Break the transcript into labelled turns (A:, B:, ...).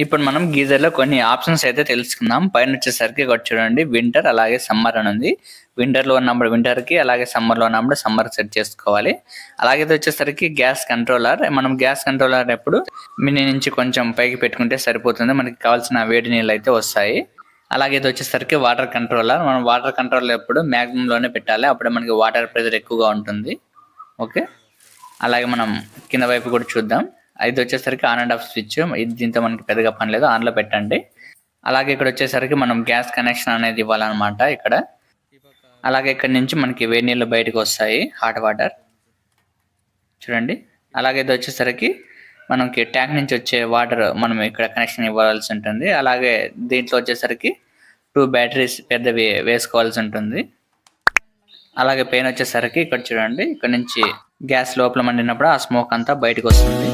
A: ఇప్పుడు మనం గీజర్లో కొన్ని ఆప్షన్స్ అయితే తెలుసుకుందాం. పైన వచ్చేసరికి ఇక్కడ చూడండి వింటర్ అలాగే సమ్మర్ అని ఉంది. వింటర్లో ఉన్నప్పుడు వింటర్కి, అలాగే సమ్మర్లో ఉన్నప్పుడు సమ్మర్ సెట్ చేసుకోవాలి. అలాగే ఇది వచ్చేసరికి గ్యాస్ కంట్రోలర్. మనం గ్యాస్ కంట్రోలర్ ఎప్పుడు మినీ నుంచి కొంచెం పైకి పెట్టుకుంటే సరిపోతుంది, మనకి కావాల్సిన వేడి నీళ్ళు అయితే వస్తాయి. అలాగే ఇది వచ్చేసరికి వాటర్ కంట్రోలర్. మనం వాటర్ కంట్రోలర్ ఎప్పుడు మ్యాక్సిమంలోనే పెట్టాలి, అప్పుడే మనకి వాటర్ ప్రెజర్ ఎక్కువగా ఉంటుంది. ఓకే, అలాగే మనం కింద వైపు కూడా చూద్దాం. ఇది వచ్చేసరికి ఆన్ అండ్ ఆఫ్ స్విచ్. ఇది దీంతో మనకి పెద్దగా పని లేదు, ఆన్లో పెట్టండి. అలాగే ఇక్కడ వచ్చేసరికి మనం గ్యాస్ కనెక్షన్ అనేది ఇవ్వాలన్నమాట ఇక్కడ. అలాగే ఇక్కడ నుంచి మనకి వేడి నీళ్ళు బయటకు వస్తాయి, హాట్ వాటర్ చూడంండి. అలాగే ఇది వచ్చేసరికి మనకి ట్యాంక్ నుంచి వచ్చే వాటర్ మనం ఇక్కడ కనెక్షన్ ఇవ్వాల్సి ఉంటుంది. అలాగే దీంట్లో వచ్చేసరికి 2 బ్యాటరీస్ పెద్దవి వేసుకోవాల్సి ఉంటుంది. అలాగే పెయిన్ వచ్చేసరికి ఇక్కడ చూడండి, ఇక్కడ నుంచి గ్యాస్ లోపల మండినప్పుడు ఆ స్మోక్ అంతా బయటకు వస్తుంది.